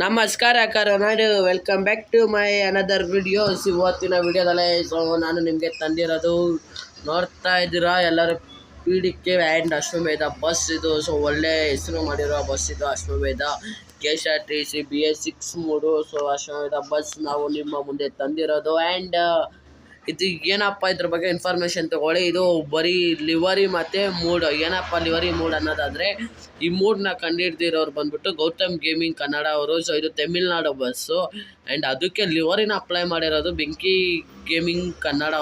ನಮಸ್ಕಾರ Karunadu welcome back to my another videos. ಇವತ್ತಿನ ವಿಡಿಯೋದಲ್ಲೇ ನಾನು ನಿಮಗೆ ತಂದಿರೋದು ನೋಡ್ತಾ ಇದ್ದೀರಾ ಎಲ್ಲರೂ PDK ಆ್ಯಂಡ್ ಅಶ್ವಮೇಧ ಬಸ್ ಇದು. ಸೊ ಒಳ್ಳೆ ಹೆಸರು ಮಾಡಿರೋ ಬಸ್ ಇದು ಅಶ್ವಮೇಧ KSRTC BS6 3. ಸೊ ಅಶ್ವಮೇಧ ಬಸ್ ನಾವು ನಿಮ್ಮ ಮುಂದೆ ತಂದಿರೋದು. ಆ್ಯಂಡ್ ಇದು ಏನಪ್ಪ ಇದ್ರ ಬಗ್ಗೆ ಇನ್ಫಾರ್ಮೇಷನ್ ತೊಗೊಳ್ಳಿ. ಇದು ಬರೀ ಲಿವರಿ ಮತ್ತು ಮೂಡ್. ಏನಪ್ಪ ಲಿವರಿ ಮೂಡ್ ಅನ್ನೋದಾದರೆ ಈ ಮೂಡನ್ನ ಕಂಡುಹಿಡ್ದಿರೋರು ಬಂದ್ಬಿಟ್ಟು ಗೌತಮ್ ಗೇಮಿಂಗ್ ಕನ್ನಡ ಅವರು. ಸೊ ಇದು ತಮಿಳ್ನಾಡು ಬಸ್ಸು. ಆ್ಯಂಡ್ ಅದಕ್ಕೆ ಲಿವರಿನ ಅಪ್ಲೈ ಮಾಡಿರೋದು ಬೆಂಕಿ ಗೇಮಿಂಗ್ ಕನ್ನಡ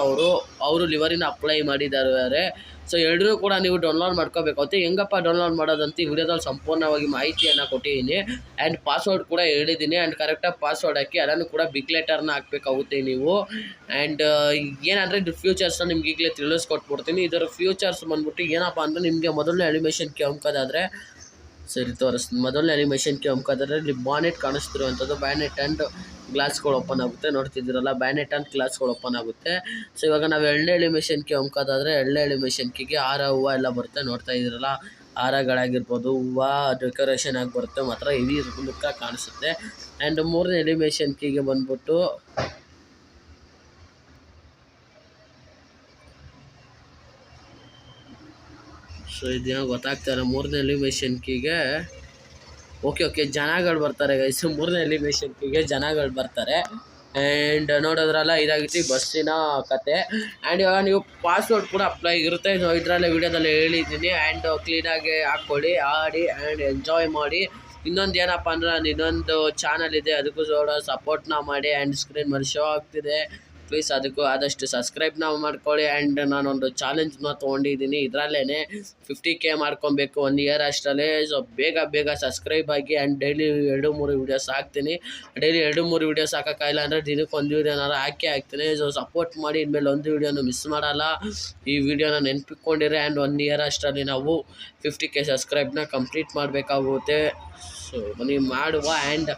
ಅವರು ಲಿವರಿನ ಅಪ್ಲೈ ಮಾಡಿದ್ದಾರೆ. ಸೊ ಎರಡೂ ಕೂಡ ನೀವು ಡೌನ್ಲೋಡ್ ಮಾಡ್ಕೋಬೇಕಾಗುತ್ತೆ. ಹೆಂಗಪ್ಪ ಡೌನ್ಲೋಡ್ ಮಾಡೋದಂತ ಈ ವಿಡಿಯೋದಲ್ಲಿ ಸಂಪೂರ್ಣವಾಗಿ ಮಾಹಿತಿಯನ್ನು ಕೊಟ್ಟಿದ್ದೀನಿ. ಆ್ಯಂಡ್ ಪಾಸ್ವರ್ಡ್ ಕೂಡ ಹೇಳಿದ್ದೀನಿ. ಆ್ಯಂಡ್ ಕರೆಕ್ಟಾಗಿ ಪಾಸ್ವರ್ಡ್ ಹಾಕಿ ಅದನ್ನು ಕೂಡ ಬಿಗ್ ಲೆಟರ್ನ ಹಾಕಬೇಕಾಗುತ್ತೆ ನೀವು. ಆ್ಯಂಡ್ ಏನಂದರೆ ಇದ್ರ ಫ್ಯೂಚರ್ಸ್ನ ನಿಮ್ಗೆ ಈಗಲೇ ತಿಳಿಸ್ಕೊಟ್ಬಿಡ್ತೀನಿ. ಇದರ ಫ್ಯೂಚರ್ಸ್ ಬಂದ್ಬಿಟ್ಟು ಏನಪ್ಪ ಅಂದರೆ ನಿಮಗೆ ಮೊದಲನೇ ಅನಿಮೇಷನ್ಗೆ ಅಮ್ಕೋದಾದರೆ ಮೊದಲನೇ ಅನಿಮೇಷನ್ಗೆ ಅಮ್ಕೋದಾದ್ರೆ ಇಲ್ಲಿ ಬಾನೆಟ್ ಕಾಣಿಸ್ತಿರುವಂಥದ್ದು. ಬ್ಯಾನೆಟ್ ಆ್ಯಂಡ್ ಗ್ಲಾಸ್ಗಳು ಓಪನ್ ಆಗುತ್ತೆ, ನೋಡ್ತಿದ್ದೀರಲ್ಲ, ಬ್ಯಾನೆಟ್ ಆ್ಯಂಡ್ ಗ್ಲಾಸ್ಗಳು ಓಪನ್ ಆಗುತ್ತೆ. ಸೊ ಇವಾಗ ನಾವು ಎರಡನೇ ಅನಿಮೇಷನ್ಗೆ ಅಮ್ಕೋದಾದರೆ ಎರಡನೇ ಅನಿಮೇಷನ್ಗೆ ಹಾರ ಹೂವು ಎಲ್ಲ ಬರುತ್ತೆ, ನೋಡ್ತಾ ಇದ್ದೀರಲ್ಲ. ಹಾರಗಳಾಗಿರ್ಬೋದು, ಹೂವು ಡೆಕೋರೇಷನ್ ಆಗಿ ಬರುತ್ತೆ, ಮಾತ್ರ ಹೆವಿ ಲುಕ್ಕ ಕಾಣಿಸುತ್ತೆ. ಆ್ಯಂಡ್ ಮೂರನೇ ಅನಿಮೇಷನ್ಗೆ ಬಂದ್ಬಿಟ್ಟು ಸೊ ಇದೇನೋ ಗೊತ್ತಾಗ್ತಾರೆ. ಮೂರನೇ ಎಲಿವೇಶನ್ಕಿಗೆ ಓಕೆ ಜನಗಳು ಬರ್ತಾರೆ ಗೈಸ್. ಮೂರನೇ ಎಲಿವೇಶನ್ಕಿಗೆ ಜನಗಳು ಬರ್ತಾರೆ. ಆ್ಯಂಡ್ ನೋಡೋದ್ರಲ್ಲ, ಇದಾಗಿತ್ತು ಬಸ್ಸಿನ ಕತೆ. ಆ್ಯಂಡ್ ಇವಾಗ ನೀವು ಪಾಸ್ವರ್ಡ್ ಕೂಡ ಅಪ್ಲೈ ಇರುತ್ತೆ. ಸೊ ಇದರಲ್ಲೇ ವಿಡಿಯೋದಲ್ಲಿ ಹೇಳಿದ್ದೀನಿ. ಆ್ಯಂಡ್ ಕ್ಲೀನಾಗಿ ಹಾಕ್ಕೊಳ್ಳಿ, ಆಡಿ ಆ್ಯಂಡ್ ಎಂಜಾಯ್ ಮಾಡಿ. ಇನ್ನೊಂದು ಏನಪ್ಪ ಅಂದರೆ ನಾನು ಇನ್ನೊಂದು ಚಾನಲ್ ಇದೆ, ಅದಕ್ಕೂ ಸಪೋರ್ಟ್ನ ಮಾಡಿ. ಆ್ಯಂಡ್ ಸ್ಕ್ರೀನ್ ಮೇಲೆ ಶೋ ಆಗ್ತಿದೆ, ಪ್ಲೀಸ್ ಅದಕ್ಕೂ ಆದಷ್ಟು ಸಬ್ಸ್ಕ್ರೈಬ್ನ ಮಾಡ್ಕೊಳ್ಳಿ. ಆ್ಯಂಡ್ ನಾನೊಂದು ಚಾಲೆಂಜ್ನ ತೊಗೊಂಡಿದ್ದೀನಿ, ಇದರಲ್ಲೇ 50K ಮಾಡ್ಕೊಬೇಕು 1 ಇಯರ್ ಅಷ್ಟರಲ್ಲೇ. ಸೊ ಬೇಗ ಸಬ್ಸ್ಕ್ರೈಬ್ ಆಗಿ. ಆ್ಯಂಡ್ ಡೈಲಿ 2-3 ವೀಡಿಯೋಸ್ ಹಾಕ್ತೀನಿ. ಡೈಲಿ 2-3 ವೀಡಿಯೋಸ್ ಹಾಕೋಕ್ಕಾಗಿಲ್ಲ ಅಂದರೆ ದಿನಕ್ಕೆ 1 ವೀಡಿಯೋನಾರು ಹಾಕ್ತೀನಿ. ಸೊ ಸಪೋರ್ಟ್ ಮಾಡಿ. ಇನ್ಮೇಲೆ ಒಂದು ವೀಡಿಯೋನು ಮಿಸ್ ಮಾಡಲ್ಲ. ಈ ವಿಡಿಯೋನ ನೆನಪಿಕೊಂಡಿರಿ. ಆ್ಯಂಡ್ 1 ಇಯರ್ ಅಷ್ಟರಲ್ಲಿ ನಾವು 50K ಸಬ್ಸ್ಕ್ರೈಬ್ನ ಕಂಪ್ಲೀಟ್ ಮಾಡಬೇಕಾಗುತ್ತೆ. ಸೊ ನೀವು ಮಾಡುವ. ಆ್ಯಂಡ್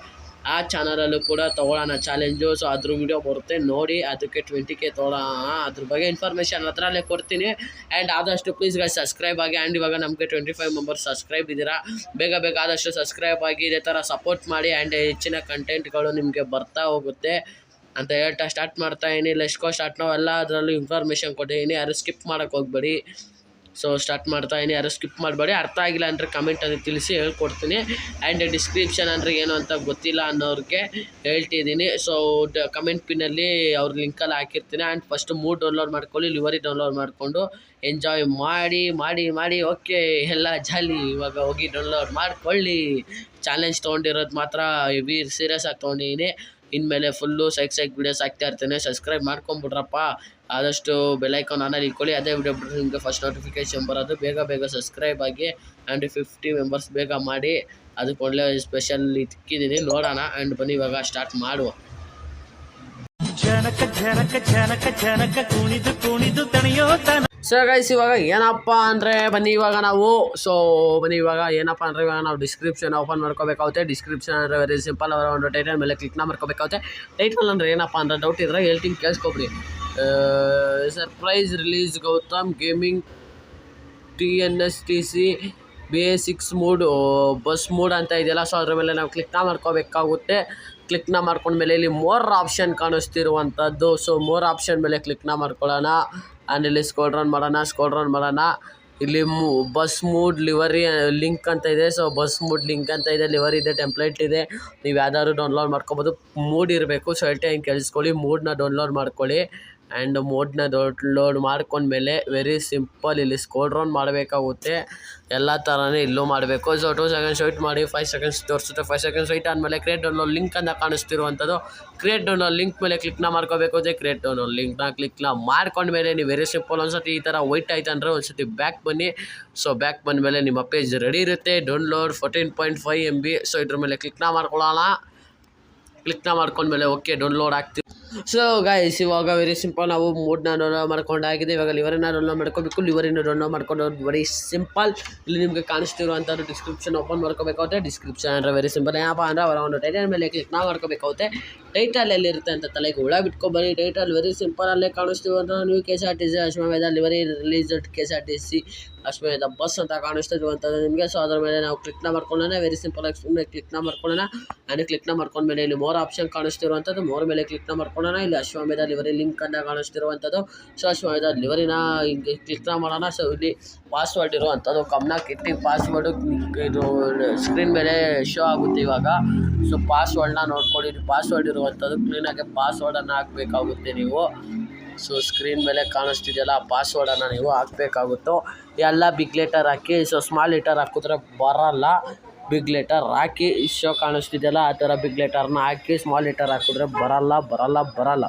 ಆ ಚಾನಲಲ್ಲೂ ಕೂಡ ತೊಗೊಳ್ಳೋಣ ಚಾಲೆಂಜು. ಸೊ ಅದ್ರ ವಿಡಿಯೋ ಬರುತ್ತೆ ನೋಡಿ, ಅದಕ್ಕೆ 20K ತೊಗೊಳ್ಳೋಣ. ಅದ್ರ ಬಗ್ಗೆ ಇನ್ಫಾರ್ಮೇಷನ್ ಅದರಲ್ಲೇ ಕೊಡ್ತೀನಿ. ಆ್ಯಂಡ್ ಆದಷ್ಟು ಪ್ಲೀಸ್ ಸಬ್ಸ್ಕ್ರೈಬ್ ಆಗಿ. ಆ್ಯಂಡ್ ಇವಾಗ ನಮಗೆ 25 ಮೆಂಬರ್ಸ್ ಸಬ್ಸ್ಕ್ರೈಬ್ ಇದ್ದೀರಾ. ಬೇಗ ಆದಷ್ಟು ಸಬ್ಸ್ಕ್ರೈಬ್ ಆಗಿ, ಇದೇ ಥರ ಸಪೋರ್ಟ್ ಮಾಡಿ. ಆ್ಯಂಡ್ ಹೆಚ್ಚಿನ ಕಂಟೆಂಟ್ಗಳು ನಿಮಗೆ ಬರ್ತಾ ಹೋಗುತ್ತೆ ಅಂತ ಹೇಳ್ತಾ ಸ್ಟಾರ್ಟ್ ಮಾಡ್ತಾಯಿದ್ದೀನಿ. Let's start. ನಾವೆಲ್ಲ ಅದರಲ್ಲೂ ಇನ್ಫಾರ್ಮೇಷನ್ ಕೊಟ್ಟಿದ್ದೀನಿ, ಯಾರು ಸ್ಕಿಪ್ ಮಾಡೋಕ್ಕೆ ಹೋಗ್ಬೇಡಿ. ಸೊ ಸ್ಟಾರ್ಟ್ ಮಾಡ್ತಾಯಿದ್ದೀನಿ, ಯಾರು ಸ್ಕಿಪ್ ಮಾಡಬೇಡಿ. ಅರ್ಥ ಆಗಿಲ್ಲ ಅಂದರೆ ಕಮೆಂಟಲ್ಲಿ ತಿಳಿಸಿ, ಹೇಳ್ಕೊಡ್ತೀನಿ. ಆ್ಯಂಡ್ ಡಿಸ್ಕ್ರಿಪ್ಷನ್ ಅಂದರೆ ಏನು ಅಂತ ಗೊತ್ತಿಲ್ಲ ಅನ್ನೋರಿಗೆ ಹೇಳ್ತಿದ್ದೀನಿ. ಸೊ ಕಮೆಂಟ್ ಪಿನ್ನಲ್ಲಿ ಅವ್ರ ಲಿಂಕಲ್ಲಿ ಹಾಕಿರ್ತೀನಿ. ಆ್ಯಂಡ್ ಫಸ್ಟ್ ಮೂಡ್ ಡೌನ್ಲೋಡ್ ಮಾಡ್ಕೊಳ್ಳಿ, ಲಿವರಿ ಡೌನ್ಲೋಡ್ ಮಾಡಿಕೊಂಡು ಎಂಜಾಯ್ ಮಾಡಿ. ಓಕೆ, ಎಲ್ಲ ಜಾಲಿ. ಇವಾಗ ಹೋಗಿ ಡೌನ್ಲೋಡ್ ಮಾಡ್ಕೊಳ್ಳಿ. ಚಾಲೆಂಜ್ ತೊಗೊಂಡಿರೋದು ಮಾತ್ರ ಹೆವಿ ಸೀರಿಯಸ್ ಆಗಿ ತೊಗೊಂಡಿದ್ದೀನಿ. ಇನ್ಮೇಲೆ ಫುಲ್ಲು ಸೈಕ್ ವೀಡಿಯೋಸ್ ಹಾಕ್ತಾ ಇರ್ತೀನಿ. ಸಬ್ಸ್ಕ್ರೈಬ್ ಮಾಡ್ಕೊಂಬಿಡ್ರಪ್ಪ. ಆದಷ್ಟು ಬೆಲ್ಲೈಕಾನ್ ಆನಲ್ಲಿ ಇಟ್ಕೊಳ್ಳಿ. ಅದೇ ವಿಡಿಯೋ ಬಿಟ್ಟರೆ ನಿಮಗೆ ಫಸ್ಟ್ ನೋಟಿಫಿಕೇಷನ್ ಬರೋದು. ಬೇಗ ಸಬ್ಸ್ಕ್ರೈಬ್ ಆಗಿ. ಆ್ಯಂಡ್ 50 ಮೆಂಬರ್ಸ್ ಬೇಗ ಮಾಡಿ. ಅದಕ್ಕೆ ಒಳ್ಳೆ ಸ್ಪೆಷಲ್ ಇಕ್ಕಿದ್ದೀನಿ, ನೋಡೋಣ. ಆ್ಯಂಡ್ ಬನ್ನಿ ಇವಾಗ ಸ್ಟಾರ್ಟ್ ಮಾಡುವ. ಸೊ ಗೈಸ್, ಇವಾಗ ಏನಪ್ಪ ಅಂದರೆ ಇವಾಗ ನಾವು ಡಿಸ್ಕ್ರಿಪ್ಷನ್ ಓಪನ್ ಮಾಡ್ಕೋಬೇಕಾಗುತ್ತೆ. ಡಿಸ್ಕ್ರಿಪ್ಷನ್ ಅಂದರೆ ವೆರಿ ಸಿಂಪಲ್. ಅವರ ಒಂದು ಟೈಟಲ್ ಮೇಲೆ ಕ್ಲಿಕ್ನ ಮಾಡ್ಕೋಬೇಕಾಗುತ್ತೆ. ಟೈಟಲ್ ಅಂದರೆ ಏನಪ್ಪ ಅಂದರೆ ಡೌಟ್ ಇದ್ದರೆ ಹೇಳ್ತೀನಿ, ಕೇಳಿಸ್ಕೊಬಿಡಿ. Surprise release Gautam gaming TNSTC BS6 mood bus mood ಅಂತ ಇದೆಯಲ್ಲ. ಸೊ ಅದ್ರ ಮೇಲೆ ನಾವು ಕ್ಲಿಕ್ನ ಮಾಡ್ಕೋಬೇಕಾಗುತ್ತೆ. ಕ್ಲಿಕ್ನ ಮಾಡ್ಕೊಂಡ್ಮೇಲೆ ಇಲ್ಲಿ ಮೋರ್ ಆಪ್ಷನ್ ಕಾಣಿಸ್ತಿರುವಂಥದ್ದು. ಸೊ ಮೋರ್ ಆಪ್ಷನ್ ಮೇಲೆ ಕ್ಲಿಕ್ನ ಮಾಡ್ಕೊಳ್ಳೋಣ. ಆ್ಯಂಡ್ ಇಲ್ಲಿ ಸ್ಕ್ರೋಲ್ ರನ್ ಮಾಡೋಣ. ಇಲ್ಲಿ ಬಸ್ ಮೂಡ್ ಲಿವರಿ ಲಿಂಕ್ ಅಂತ ಇದೆ. ಸೊ ಬಸ್ ಮೂಡ್ ಲಿಂಕ್ ಅಂತ ಇದೆ, ಲಿವರಿ ಇದೆ, ಟೆಂಪ್ಲೇಟ್ ಇದೆ. ನೀವು ಯಾವ್ದಾದ್ರು ಡೌನ್ಲೋಡ್ ಮಾಡ್ಕೊಬೋದು. ಮೂಡ್ ಇರಬೇಕು. ಸೊ ಹಿಂಗೆ ಕೇಳಿಸ್ಕೊಳ್ಳಿ, ಮೂಡನ್ನ ಡೌನ್ಲೋಡ್ ಮಾಡ್ಕೊಳ್ಳಿ. ಆ್ಯಂಡ್ ಮೋಡ್ನ ಡೌನ್ಲೋಡ್ ಮಾಡ್ಕೊಂಡ್ಮೇಲೆ ವೆರಿ ಸಿಂಪಲ್ ಇಲ್ಲಿ ಸ್ಕ್ರೋಲ್ ರನ್ ಮಾಡಬೇಕಾಗುತ್ತೆ. ಎಲ್ಲ ಥರನೇ ಇಲ್ಲೂ ಮಾಡಬೇಕು. ಸೊ 2 ಸೆಕೆಂಡ್ಸ್ ವೆಯ್ಟ್ ಮಾಡಿ. 5 ಸೆಕೆಂಡ್ಸ್ ತೋರಿಸುತ್ತೆ. 5 ಸೆಕೆಂಡ್ಸ್ ವೆಯ್ಟ್ ಆದಮೇಲೆ ಕ್ರಿಯೇಟ್ ಡೌನ್ಲೋಡ್ ಲಿಂಕ್ ಅಂತ ಕಾಣಿಸ್ತಿರುವಂಥದ್ದು. ಕ್ರಿಯೇಟ್ ಡೌನ್ಲೋಡ್ ಲಿಂಕ್ ಮೇಲೆ ಕ್ಲಿಕ್ನ ಮಾಡ್ಕೋಬೇಕಾಗುತ್ತೆ. ಕ್ರಿಯೇಟ್ ಡೌನ್ಲೋಡ್ ಲಿಂಕ್ನ ಕ್ಲಿಕ್ನ ಮಾಡ್ಕೊಂಡ್ಮೇಲೆ ನೀವು ವೆರಿ ಸಿಂಪಲ್ ಒಂದ್ಸತಿ ಈ ಥರ ವೈಟ್ ಆಯ್ತು ಅಂದರೆ ಒಂದ್ಸತಿ ಬ್ಯಾಕ್ ಬನ್ನಿ. ಸೊ ಬ್ಯಾಕ್ ಬಂದಮೇಲೆ ನಿಮ್ಮ ಪೇಜ್ ರೆಡಿ ಇರುತ್ತೆ. Download 14.5 MB. ಸೊ ಇದ್ರ ಮೇಲೆ ಕ್ಲಿಕ್ನ ಮಾಡ್ಕೊಳ್ಳೋಣ. ಕ್ಲಿಕ್ನ ಮಾಡ್ಕೊಂಡ್ಮೇಲೆ ಓಕೆ ಡೌನ್ಲೋಡ್ ಆಗ್ತೀವಿ. ಸೊ ಗೈಸ್, ಇವಾಗ ವೆರಿ ಸಿಂಪಲ್. ನಾವು ಮೂಡ್ನ ಡೌನ್ಲೋಡ್ ಮಾಡ್ಕೊಂಡಾಗಿದೆ. ಇವಾಗ ಲಿವರಿನ ಡೌನ್ಲೋಡ್ ಮಾಡ್ಕೋಬೇಕು. ಲಿವರಿನ ಡೌನ್ಲೋಡ್ ಮಾಡ್ಕೊಂಡು ವೆರಿ ಸಿಂಪಲ್. ಇಲ್ಲಿ ನಿಮಗೆ ಕಾಣಿಸ್ತಿರುವಂಥದ್ದು ಡಿಸ್ಕ್ರಿಪ್ಷನ್ ಓಪನ್ ಮಾಡ್ಕೋಬೇಕಾಗುತ್ತೆ. ಡಿಸ್ಕ್ರಿಪ್ಷನ್ ಅಂದರೆ ವೆರಿ ಸಿಂಪಲ್. ಏನಪ್ಪ ಅಂದರೆ ಅವರ ಒಂದು ಟೈಟಲ್ ಮೇಲೆ ಕ್ಲಿಕ್ನ ಮಾಡ್ಕೋಬೇಕಾಗುತ್ತೆ. ಟೈಟಲ್ ಎಲ್ಲಿರುತ್ತೆ ಅಂತ ತಲೆಗೆ ಹುಳ ಬಿಟ್ಕೊಬನ್ನಿ. ಟೈಟಲ್ ವೆರಿ ಸಿಂಪಲ್ ಅಲ್ಲೇ ಕಾಣಿಸ್ತೀವಿ ಅಂತ ನೀವು KSRTC ಅಶ್ವಮೇಧ ಲಿವರಿ ರಿಲೀಸ್ಡ್ KSRTC ಅಶ್ವಮೇಧ ಬಸ್ ಅಂತ ಕಾಣಿಸ್ತಿರುವಂಥದ್ದು ನಿಮಗೆ. ಸೊ ಅದರ ಮೇಲೆ ನಾವು ಕ್ಲಿಕ್ನ ಮಾಡ್ಕೊಳ್ಳೋಣ. ವೆರಿ ಸಿಂಪಲ್ ಆಗಿ ಸುಮ್ಮನೆ ಕ್ಲಿಕ್ನ ಮಾಡ್ಕೊಳ್ಳೋಣ. ಆ್ಯಂಡ್ ಕ್ಲಿಕ್ನ ಮಾಡ್ಕೊಂಡ್ಮೇಲೆ ಇಲ್ಲಿ ಮೋರ್ ಆಪ್ಷನ್ ಕಾಣಿಸ್ತಿರುವಂಥದ್ದು, ಮೋರ್ ಮೇಲೆ ಕ್ಲಿಕ್ನ ಮಾಡ್ಕೊಳ್ಳೋಣ. ಇಲ್ಲಿ ಅಶ್ವಮೇಧ ಲಿವರಿ ಲಿಂಕ್ ಅಂತ ಕಾಣಿಸ್ತಿರುವಂಥದ್ದು. ಸೊ ಅಶ್ವಮೇಧ ಲಿವರಿನ ಹಿಂಗೆ ಕ್ಲಿಕ್ನ ಮಾಡೋಣ. ಸೊ ಇಲ್ಲಿ ಪಾಸ್ವರ್ಡ್ ಇರುವಂಥದ್ದು ಗಮನಕ್ಕಿಟ್ಟು ಪಾಸ್ವರ್ಡು ಇದು ಸ್ಕ್ರೀನ್ ಮೇಲೆ ಶೋ ಆಗುತ್ತೆ ಇವಾಗ. ಸೊ ಪಾಸ್ವರ್ಡ್ನ ನೋಡ್ಕೊಳ್ಳಿ. ಪಾಸ್ವರ್ಡ್ ಇರುವಂಥದ್ದು ಕ್ಲೀನಾಗಿ ಪಾಸ್ವರ್ಡನ್ನು ಹಾಕಬೇಕಾಗುತ್ತೆ ನೀವು. ಸೊ ಸ್ಕ್ರೀನ್ ಮೇಲೆ ಕಾಣಿಸ್ತಿದೆಯಲ್ಲ ಆ ಪಾಸ್ವರ್ಡನ್ನು ನೀವು ಹಾಕಬೇಕಾಗುತ್ತೋ. ಎಲ್ಲ ಬಿಗ್ ಲೆಟರ್ ಹಾಕಿ. ಸೊ ಸ್ಮಾಲ್ ಲೆಟರ್ ಹಾಕಿದ್ರೆ ಬರಲ್ಲ, ಬಿಗ್ ಲೆಟರ್ ಹಾಕಿ. ಶೋ ಕಾಣಿಸ್ತಿದೆಯಲ್ಲ ಆ ಥರ ಬಿಗ್ ಲೆಟರ್ನ ಹಾಕಿ. ಸ್ಮಾಲ್ ಲೆಟರ್ ಹಾಕಿದ್ರೆ ಬರಲ್ಲ.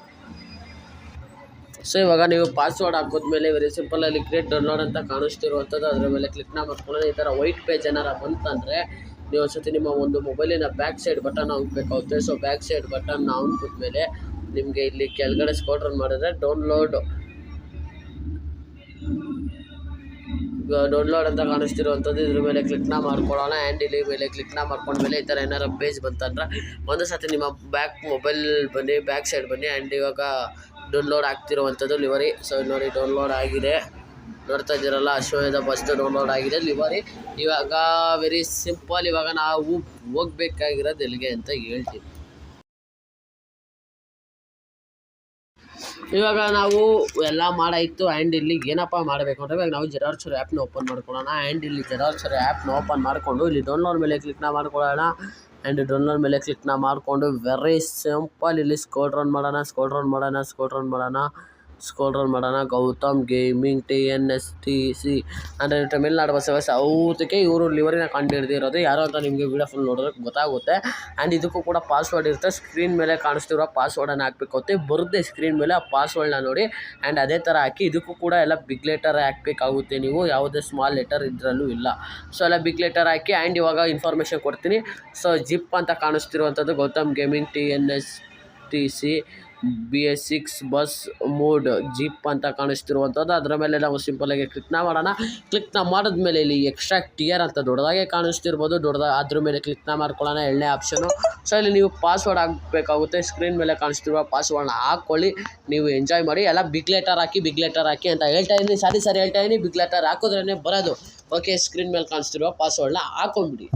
ಸೊ ಇವಾಗ ನೀವು ಪಾಸ್ವರ್ಡ್ ಹಾಕಿದ್ಮೇಲೆ ವೆರಿ ಸಿಂಪಲಲ್ಲಿ ಕ್ರಿಯೇಟ್ ಡೌನ್ಲೋಡ್ ಅಂತ ಕಾಣಿಸ್ತಿರುವಂಥದ್ದು ಅದರ ಮೇಲೆ ಕ್ಲಿಕ್ನ ಮಾಡ್ಕೊಳ್ಳೋಣ. ಈ ಥರ ವೈಟ್ ಪೇಜ್ ಏನಾರ ಬಂತಂದರೆ ನೀವು ಒಂದ್ಸತಿ ನಿಮ್ಮ ಒಂದು ಮೊಬೈಲಿನ ಬ್ಯಾಕ್ ಸೈಡ್ ಬಟನ್ ಹಾಕಬೇಕಾಗುತ್ತೆ. ಸೊ ಬ್ಯಾಕ್ ಸೈಡ್ ಬಟನ್ನ ಹಾಕಿದ್ಮೇಲೆ ನಿಮಗೆ ಇಲ್ಲಿ ಕೆಳಗಡೆ ಸ್ಕ್ರೋಲ್ ರನ್ ಮಾಡಿದ್ರೆ ಡೌನ್ಲೋಡ್ ಅಂತ ಕಾಣಿಸ್ತಿರುವಂಥದ್ದು ಇದ್ರ ಮೇಲೆ ಕ್ಲಿಕ್ನ ಮಾಡ್ಕೊಳ್ಳೋಣ. ಆ್ಯಂಡ್ ಇಲ್ಲಿ ಮೇಲೆ ಕ್ಲಿಕ್ನ ಮಾಡ್ಕೊಂಡ್ಮೇಲೆ ಈ ಥರ ಏನಾರು ಪೇಜ್ ಬಂತಂದ್ರೆ ಒಂದು ಸತಿ ನಿಮ್ಮ ಮೊಬೈಲ್ ಬನ್ನಿ, ಬ್ಯಾಕ್ ಸೈಡ್ ಬನ್ನಿ. ಆ್ಯಂಡ್ ಇವಾಗ ಡೌನ್ಲೋಡ್ ಆಗ್ತಿರುವಂಥದ್ದು ಲಿವರಿ. ಸೊ ನೋಡಿ ಡೌನ್ಲೋಡ್ ಆಗಿದೆ, ನೋಡ್ತಾ ಇದ್ದೀರಲ್ಲ ಅಶ್ವಮೇಧ ಬಸ್ ಡೌನ್ಲೋಡ್ ಆಗಿದೆ ಲಿವರಿ. ಇವಾಗ ವೆರಿ ಸಿಂಪಲ್, ಇವಾಗ ನಾವು ಹೋಗ್ಬೇಕಾಗಿರೋದು ಎಲ್ಲಿಗೆ ಅಂತ ಹೇಳ್ತೀವಿ. ಇವಾಗ ನಾವು ಎಲ್ಲ ಮಾಡಾಯಿತು. ಆ್ಯಂಡ್ ಇಲ್ಲಿ ಏನಪ್ಪ ಮಾಡಬೇಕು ಅಂದರೆ ಇವಾಗ ನಾವು ಜೆರಾಕ್ಸ್ ಆ್ಯಪ್ನ ಓಪನ್ ಮಾಡ್ಕೊಳ್ಳೋಣ. ಆ್ಯಂಡ್ ಇಲ್ಲಿ ಜೆರಾಕ್ಸ್ ಆ್ಯಪ್ನ ಓಪನ್ ಮಾಡಿಕೊಂಡು ಇಲ್ಲಿ ಡೌನ್ಲೋಡ್ ಮೇಲೆ ಕ್ಲಿಕ್ನ ಮಾಡ್ಕೊಳ್ಳೋಣ. ಆ್ಯಂಡ್ ಡೌನ್ಲೋಡ್ ಮೇಲೆ ಕ್ಲಿಕ್ನ ಮಾಡಿಕೊಂಡು ವೆರಿ ಸಿಂಪಲ್ ಇಲ್ಲಿ ಸ್ಕ್ರೋಲ್ ರನ್ ಮಾಡೋಣ. ಗೌತಮ್ ಗೇಮಿಂಗ್ TNSTC ಅಂದರೆ ತಮಿಳ್ನಾಡು ಬಸ್ ಸೌತಕ್ಕೆ ಇವರು ಲಿವರಿನ ಕಂಡು ಹಿಡಿದಿರೋದು ಯಾರು ಅಂತ ನಿಮಗೆ ವೀಡಿಯೋ ಫುಲ್ ನೋಡಿದ್ರೆ ಗೊತ್ತಾಗುತ್ತೆ. ಆ್ಯಂಡ್ ಇದಕ್ಕೂ ಕೂಡ ಪಾಸ್ವರ್ಡ್ ಇರುತ್ತೆ. ಸ್ಕ್ರೀನ್ ಮೇಲೆ ಕಾಣಿಸ್ತಿರೋ ಪಾಸ್ವರ್ಡನ್ನು ಹಾಕಬೇಕಾಗುತ್ತೆ. ಬರುತ್ತೆ ಸ್ಕ್ರೀನ್ ಮೇಲೆ ಆ ಪಾಸ್ವರ್ಡನ್ನ ನೋಡಿ. ಆ್ಯಂಡ್ ಅದೇ ಥರ ಹಾಕಿ ಇದಕ್ಕೂ ಕೂಡ ಎಲ್ಲ ಬಿಗ್ ಲೆಟರ್ ಹಾಕಬೇಕಾಗುತ್ತೆ ನೀವು, ಯಾವುದೇ ಸ್ಮಾಲ್ ಲೆಟರ್ ಇದರಲ್ಲೂ ಇಲ್ಲ. ಸೊ ಎಲ್ಲ ಬಿಗ್ ಲೆಟರ್ ಹಾಕಿ. ಆ್ಯಂಡ್ ಇವಾಗ ಇನ್ಫಾರ್ಮೇಷನ್ ಕೊಡ್ತೀನಿ. ಸೊ ಜಿಪ್ ಅಂತ ಕಾಣಿಸ್ತಿರುವಂಥದ್ದು Gautam gaming TNSTC BS6 bus mode zip ಅಂತ ಕಾಣಿಸ್ತಿರುವಂಥದ್ದು ಅದರ ಮೇಲೆ ನಾವು ಸಿಂಪಲಾಗಿ ಕ್ಲಿಕ್ನ ಮಾಡೋಣ. ಕ್ಲಿಕ್ನ ಮಾಡಿದ್ಮೇಲೆ ಇಲ್ಲಿ ಎಕ್ಸ್ಟ್ರಾಕ್ಟ್ ಟಿಯರ್ ಅಂತ ದೊಡ್ಡದಾಗೆ ಕಾಣಿಸ್ತಿರ್ಬೋದು, ಅದ್ರ ಮೇಲೆ ಕ್ಲಿಕ್ನ ಮಾಡ್ಕೊಳ್ಳೋಣ. ಎರಡನೇ ಆಪ್ಷನು. ಸೊ ಇಲ್ಲಿ ನೀವು ಪಾಸ್ವರ್ಡ್ ಹಾಕಬೇಕಾಗುತ್ತೆ. ಸ್ಕ್ರೀನ್ ಮೇಲೆ ಕಾಣಿಸ್ತಿರುವ ಪಾಸ್ವರ್ಡ್ನ ಹಾಕ್ಕೊಳ್ಳಿ. ನೀವು ಎಂಜಾಯ್ ಮಾಡಿ. ಎಲ್ಲ ಬಿಗ್ ಲೆಟರ್ ಹಾಕಿ ಅಂತ ಹೇಳ್ತಾ ಇದ್ದೀನಿ. ಸರಿ ಹೇಳ್ತಾ ಇದ್ದೀನಿ. ಬಿಗ್ ಲೆಟರ್ ಹಾಕಿದ್ರೇ ಬರೋದು. ಓಕೆ, ಸ್ಕ್ರೀನ್ ಮೇಲೆ ಕಾಣಿಸ್ತಿರುವ ಪಾಸ್ವರ್ಡ್ನ ಹಾಕೊಂಡ್ಬಿಡಿ.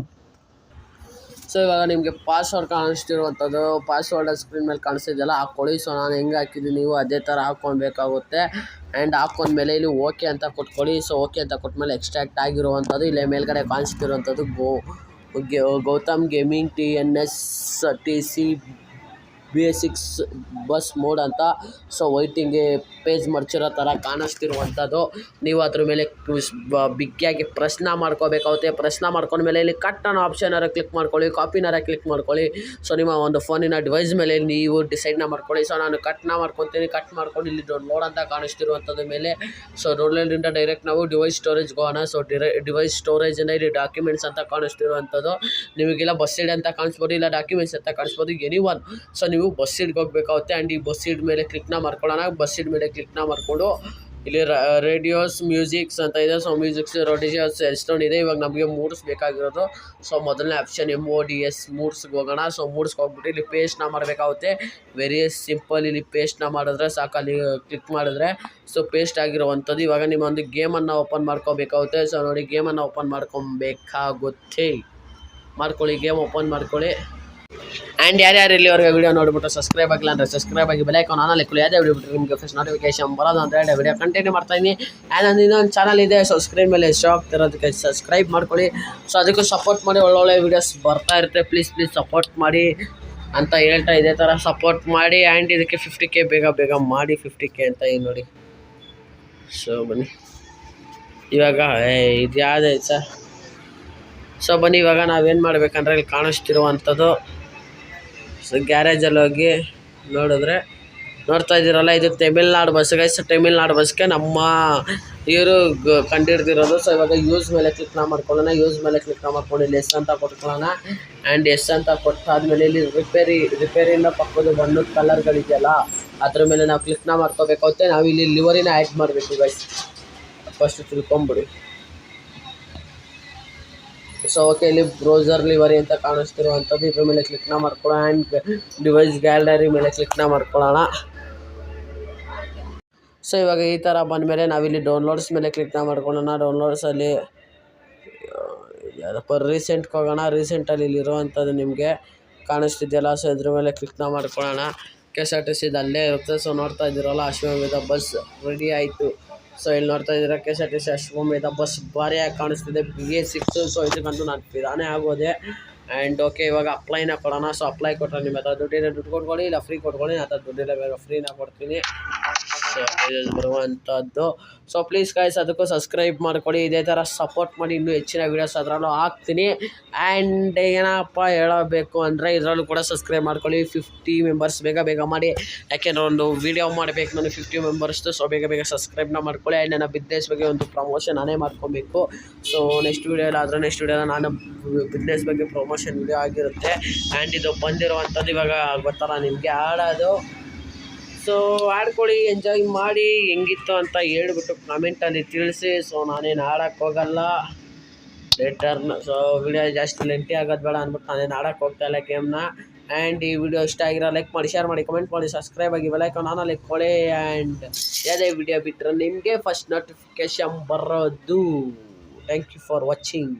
ಸೊ ಇವಾಗ ನಿಮಗೆ ಪಾಸ್ವರ್ಡ್ ಕಾಣಿಸ್ತಿರುವಂಥದ್ದು ಪಾಸ್ವರ್ಡ್ ಸ್ಕ್ರೀನ್ ಮೇಲೆ ಕಾಣಿಸ್ತಿದೆಯಲ್ಲ ಹಾಕ್ಕೊಳ್ಳಿ. ಸೊ ನಾನು ಹೆಂಗೆ ಹಾಕಿದ್ದೀನಿ ನೀವು ಅದೇ ಥರ ಹಾಕ್ಕೊಳ್ಬೇಕಾಗುತ್ತೆ. ಆ್ಯಂಡ್ ಹಾಕ್ಕೊಂಡ್ಮೇಲೆ ಇಲ್ಲಿ ಓಕೆ ಅಂತ ಕೊಟ್ಕೊಳ್ಳಿ. ಸೊ ಓಕೆ ಅಂತ ಕೊಟ್ಮೇಲೆ ಎಕ್ಸ್ಟ್ರಾಕ್ಟ್ ಆಗಿರುವಂಥದ್ದು ಇಲ್ಲೇ ಮೇಲ್ಗಡೆ ಕಾಣಿಸ್ತಿರುವಂಥದ್ದು Gautam gaming TNSTC BS6 bus mode ಅಂತ. ಸೊ ವೈಟಿಂಗ್ಗೆ ಪೇಜ್ ಮರ್ಚಿರೋ ಥರ ಕಾಣಿಸ್ತಿರುವಂಥದ್ದು. ನೀವು ಅದ್ರ ಮೇಲೆ ಬಿಗ್ಗಿಯಾಗಿ ಪ್ರಶ್ನೆ ಮಾಡ್ಕೋಬೇಕಾಗುತ್ತೆ. ಪ್ರಶ್ನೆ ಮಾಡ್ಕೊಂಡ್ಮೇಲೆ ಇಲ್ಲಿ ಕಟ್ ಅನ್ನೋ ಆಪ್ಷನಾರ ಕ್ಲಿಕ್ ಮಾಡ್ಕೊಳ್ಳಿ, ಕಾಪಿನಾರ ಕ್ಲಿಕ್ ಮಾಡ್ಕೊಳ್ಳಿ. ಸೊ ನಿಮ್ಮ ಒಂದು ಫೋನಿನ ಡಿವೈಸ್ ಮೇಲೆ ನೀವು ಡಿಸೈಡ್ನ ಮಾಡ್ಕೊಳ್ಳಿ. ಸೊ ನಾನು ಕಟ್ನ ಮಾಡ್ಕೊತೀನಿ. ಕಟ್ ಮಾಡ್ಕೊಂಡು ಇಲ್ಲಿ ಡೌನ್ಲೋಡ್ ಅಂತ ಕಾಣಿಸ್ತಿರುವಂಥದ್ದು ಮೇಲೆ. ಸೊ ಡೌನ್ಲೋಡಿಂದ ಡೈರೆಕ್ಟ್ ನಾವು ಡಿವೈಸ್ ಸ್ಟೋರೇಜ್ಗೆ ಹೋಗೋಣ. ಸೊ ಡಿವೈಸ್ ಸ್ಟೋರೇಜಿಂದ ಇಲ್ಲಿ ಡಾಕ್ಯುಮೆಂಟ್ಸ್ ಅಂತ ಕಾಣಿಸ್ತಿರುವಂಥದ್ದು ನಿಮಗೆಲ್ಲ ಬಸ್ ಸೀಡ್ ಅಂತ ಕಾಣಿಸ್ಬೋದು, ಇಲ್ಲ ಡಾಕ್ಯುಮೆಂಟ್ಸ್ ಅಂತ ಕಾಣಿಸ್ಬೋದು, ಎನಿವನ್. ಸೊ ನೀವು ಬಸ್ ಸೀಡ್ಗೆ ಹೋಗ್ಬೇಕಾಗುತ್ತೆ. ಆ್ಯಂಡ್ ಈ ಬಸ್ ಸೀಡ್ ಮೇಲೆ ಕ್ಲಿಕ್ನ ಮಾಡ್ಕೊಳ್ಳೋಣ. ಬಸ್ ಸೀಡ್ ಮೇಲೆ ಕ್ಲಿಕ್ನ ಮಾಡಿಕೊಂಡು ಇಲ್ಲಿ ರೇಡಿಯೋಸ್ ಮ್ಯೂಸಿಕ್ಸ್ ಅಂತ ಇದೆ. ಸೊ ಮ್ಯೂಸಿಕ್ಸ್ ರೇಡಿಯೋಸ್ ಎಷ್ಟೊಂದಿದೆ. ಇವಾಗ ನಮಗೆ ಮೂಡ್ಸ್ ಬೇಕಾಗಿರೋದು. ಸೊ ಮೊದಲನೇ ಆಪ್ಷನ್ MODS ಮೂಡ್ಸ್ಗೆ ಹೋಗೋಣ. ಸೊ ಮೂಡ್ಸ್ಗೆ ಹೋಗ್ಬಿಟ್ಟು ಇಲ್ಲಿ ಪೇಸ್ಟ್ನ ಮಾಡಬೇಕಾಗುತ್ತೆ. Very simple. ಇಲ್ಲಿ ಪೇಸ್ಟ್ನ ಮಾಡಿದ್ರೆ ಸಾಕು, ಅಲ್ಲಿ ಕ್ಲಿಕ್ ಮಾಡಿದ್ರೆ ಸೊ ಪೇಸ್ಟ್ ಆಗಿರುವಂಥದ್ದು. ಇವಾಗ ನಿಮ್ಮ ಒಂದು ಗೇಮನ್ನು ಓಪನ್ ಮಾಡ್ಕೋಬೇಕಾಗುತ್ತೆ. ಸೊ ನೋಡಿ ಗೇಮನ್ನು ಓಪನ್ ಮಾಡ್ಕೊಳ್ಳಿ. ಗೇಮ್ ಓಪನ್ ಮಾಡ್ಕೊಳ್ಳಿ. ಆ್ಯಂಡ್ ಯಾರ್ಯಾರು ಇಲ್ಲಿವರೆಗೆ ವೀಡಿಯೋ ನೋಡಿಬಿಟ್ಟು ಸಬ್ಸ್ಕ್ರೈಬ್ ಆಗಿಲ್ಲ ಅಂದರೆ ಸಬ್ಸ್ಕ್ರೈಬ್ ಆಗಿ ಬೆಲೈಕಾನ್ ಆನ್ ಅಲ್ಲಿ ಯಾವುದೇ ವಿಡಿಯೋ ಬಿಟ್ಟರೆ ನಿಮಗೆ ಫಸ್ಟ್ ನೋಟಿಫಿಕೇಶನ್ ಬರೋದು ಅಂತ ಹೇಳಿ ವಿಡಿಯೋ ಕಂಟಿನ್ಯೂ ಮಾಡ್ತಾಯಿದ್ದೀನಿ. ಆ್ಯಂಡ್ ನಂದು ಇನ್ನೊಂದು ಚಾನಲ್ ಇದೆ. ಸೊ ಸ್ಕ್ರೀನ್ ಮೇಲೆ ಶೋ ಆಗ್ತಿರೋದಕ್ಕೆ ಸಬ್ಸ್ಕ್ರೈಬ್ ಮಾಡ್ಕೊಳ್ಳಿ. ಸೊ ಅದಕ್ಕೂ ಸಪೋರ್ಟ್ ಮಾಡಿ. ಒಳ್ಳೊಳ್ಳೆ ವೀಡಿಯೋಸ್ ಬರ್ತಾ ಇರುತ್ತೆ. ಪ್ಲೀಸ್ ಸಪೋರ್ಟ್ ಮಾಡಿ ಅಂತ ಹೇಳ್ತಾ ಇದೇ ಥರ ಸಪೋರ್ಟ್ ಮಾಡಿ. ಆ್ಯಂಡ್ ಇದಕ್ಕೆ 50K ಬೇಗ ಮಾಡಿ. 50K ಅಂತ ಏನು ನೋಡಿ. ಸೊ ಬನ್ನಿ ಇವಾಗ ಇದು ಯಾವುದೇ ಸರ್. ಸೊ ಬನ್ನಿ ಇವಾಗ ನಾವೇನು ಮಾಡಬೇಕಂದ್ರೆ ಇಲ್ಲಿ ಕಾಣಿಸ್ತಿರುವಂಥದ್ದು ಸೊ ಗ್ಯಾರೇಜಲ್ಲಿ ಹೋಗಿ ನೋಡ್ತಾ ಇದ್ದೀರಲ್ಲ, ಇದು ತಮಿಳ್ನಾಡು ಬಸ್ ಗೈಸ್. ತಮಿಳ್ನಾಡು ಬಸ್ಗೆ ನಮ್ಮ ಇವರು ಕಂಡಿಡ್ದಿರೋದು. ಸೊ ಇವಾಗ ಯೂಸ್ ಮೇಲೆ ಕ್ಲಿಕ್ನ ಮಾಡ್ಕೊಳ್ಳೋಣ. ಯೂಸ್ ಮೇಲೆ ಕ್ಲಿಕ್ನ ಮಾಡ್ಕೊಂಡು ಇಲ್ಲಿ ಎಸ್ ಅಂತ ಕೊಟ್ಕೊಳ್ಳೋಣ. ಆ್ಯಂಡ್ ಎಸ್ ಅಂತ ಕೊಟ್ಟಾದ್ಮೇಲೆ ಇಲ್ಲಿ ರಿಪೇರಿಯಿಂದ ಪಕ್ಕದ ಬಣ್ಣದ ಕಲರ್ಗಳಿದೆಯಲ್ಲ ಅದ್ರ ಮೇಲೆ ನಾವು ಕ್ಲಿಕ್ನ ಮಾಡ್ಕೋಬೇಕಾಗುತ್ತೆ. ನಾವು ಇಲ್ಲಿ ಲಿವರಿನ ಆ್ಯಡ್ ಮಾಡಬೇಕು ಗೈಸ್. ಫಸ್ಟ್ ತಿಳ್ಕೊಂಬಿಡಿ. ಸೊ ಓಕೆ, ಇಲ್ಲಿ ಬ್ರೌಸರ್ ಲಿವರಿ ಅಂತ ಕಾಣಿಸ್ತಿರುವಂಥದ್ದು, ಇದ್ರ ಮೇಲೆ ಕ್ಲಿಕ್ನ ಮಾಡ್ಕೊಳ್ಳೋಣ. ಆ್ಯಂಡ್ ಡಿವೈಸ್ ಗ್ಯಾಲರಿ ಮೇಲೆ ಕ್ಲಿಕ್ನ ಮಾಡ್ಕೊಳ್ಳೋಣ. ಸೊ ಇವಾಗ ಈ ಥರ ಬಂದಮೇಲೆ ನಾವಿಲ್ಲಿ ಡೌನ್ಲೋಡ್ಸ್ ಮೇಲೆ ಕ್ಲಿಕ್ನ ಮಾಡ್ಕೊಳ್ಳೋಣ. ಡೌನ್ಲೋಡ್ಸಲ್ಲಿ ಯಾರಪ್ಪ ರೀಸೆಂಟ್ಗೆ ಹೋಗೋಣ. ರೀಸೆಂಟಲ್ಲಿ ಇಲ್ಲಿರುವಂಥದ್ದು ನಿಮಗೆ ಕಾಣಿಸ್ತಿದೆಯಲ್ಲ, ಸೊ ಇದ್ರ ಮೇಲೆ ಕ್ಲಿಕ್ನ ಮಾಡ್ಕೊಳ್ಳೋಣ. KSRTC ಅಲ್ಲೇ ಇರುತ್ತೆ. ಸೊ ನೋಡ್ತಾ ಇದ್ದೀರಲ್ಲ, ಅಶ್ವಮೇಧ ಬಸ್ ರೆಡಿ ಆಯಿತು. ಸೊ ಇಲ್ಲಿ ನೋಡ್ತಾ ಇದ್ದೀರಾ KSRTC ಅಶ್ವಮೇಧ ಬಸ್ ಭಾರಿಯಾಗಿ ಕಾಣಿಸ್ತಿದೆ, BA6. ಸೊ ಇದಕ್ಕಂತೂ ನಾನು ಫಿದಾನೇ ಆಗೋದೆ. ಆ್ಯಂಡ್ ಓಕೆ, ಇವಾಗ ಅಪ್ಲೈನ ಕೊಡೋಣ. ಸೊ ಅಪ್ಲೈ ಕೊಟ್ಟರೆ ನಿಮ್ಮ ಹತ್ರ ದುಡ್ಡು ಕೊಟ್ಕೊಳ್ಳಿ, ಇಲ್ಲ ಫ್ರೀ ಕೊಟ್ಕೊಳ್ಳಿ. ನಾನು ಹತ್ರ ದುಡ್ಡಿಲ್ಲ, ಬೇಗ ಫ್ರೀನ ಕೊಡ್ತೀನಿ. ಸೊ ಬರುವಂಥದ್ದು. ಸೊ ಪ್ಲೀಸ್ ಗೈಸ್, ಅದಕ್ಕೂ ಸಬ್ಸ್ಕ್ರೈಬ್ ಮಾಡ್ಕೊಳ್ಳಿ, ಇದೇ ಥರ ಸಪೋರ್ಟ್ ಮಾಡಿ. ಇನ್ನೂ ಹೆಚ್ಚಿನ ವೀಡಿಯೋಸ್ ಅದರಲ್ಲೂ ಹಾಕ್ತೀನಿ. ಆ್ಯಂಡ್ ಏನಪ್ಪ ಹೇಳಬೇಕು ಅಂದರೆ, ಇದರಲ್ಲೂ ಕೂಡ ಸಬ್ಸ್ಕ್ರೈಬ್ ಮಾಡ್ಕೊಳ್ಳಿ. 50 ಮೆಂಬರ್ಸ್ ಬೇಗ ಮಾಡಿ, ಯಾಕೆಂದರೆ ಒಂದು ವೀಡಿಯೋ ಮಾಡಬೇಕು ನಾನು 50 ಮೆಂಬರ್ಸ್ದು. ಸೊ ಬೇಗ ಸಬ್ಸ್ಕ್ರೈಬ್ನ ಮಾಡ್ಕೊಳ್ಳಿ. ಆ್ಯಂಡ್ ನನ್ನ ಬಿಸ್ನೆಸ್ ಬಗ್ಗೆ ಒಂದು ಪ್ರಮೋಷನ್ ನಾನೇ ಮಾಡ್ಕೊಬೇಕು. ಸೊ ನೆಕ್ಸ್ಟ್ ವೀಡಿಯೋದ ನಾನು ಬಿಸ್ನೆಸ್ ಬಗ್ಗೆ ಪ್ರಮೋಷನ್ ವೀಡಿಯೋ ಆಗಿರುತ್ತೆ. ಆ್ಯಂಡ್ ಇದು ಬಂದಿರುವಂಥದ್ದು ಇವಾಗ ಗೊತ್ತಲ್ಲ ನಿಮಗೆ ಆಡೋದು. ಸೊ ಆಡ್ಕೊಳ್ಳಿ, ಎಂಜಾಯ್ ಮಾಡಿ, ಹೆಂಗಿತ್ತು ಅಂತ ಹೇಳ್ಬಿಟ್ಟು ಕಮೆಂಟಲ್ಲಿ ತಿಳಿಸಿ. ಸೊ ನಾನೇನು ಆಡೋಕ್ಕೆ ಹೋಗಲ್ಲ ಲೇಟರ್ನ. ಸೊ ವಿಡಿಯೋ ಜಾಸ್ತಿ ಲೆಂಟಿ ಆಗೋದು ಬೇಡ ಅಂದ್ಬಿಟ್ಟು ನಾನೇನು ಆಡೋಕ್ಕೆ ಹೋಗ್ತಾಯಿಲ್ಲ ಗೇಮ್ನ. ಆ್ಯಂಡ್ ಈ ವಿಡಿಯೋ ಇಷ್ಟ ಆಗಿರೋ ಲೈಕ್ ಮಾಡಿ, ಶೇರ್ ಮಾಡಿ, ಕಮೆಂಟ್ ಮಾಡಿ, ಸಬ್ಸ್ಕ್ರೈಬ್ ಆಗಿ ಬೆಲೈಕಾನ್ ಆನಲ್ಲಿ ಇಟ್ಕೊಳ್ಳಿ. ಆ್ಯಂಡ್ ಯಾವುದೇ ವಿಡಿಯೋ ಬಿಟ್ಟರೆ ನಿಮಗೆ ಫಸ್ಟ್ ನೋಟಿಫಿಕೇಶನ್ ಬರೋದು. Thank you for watching.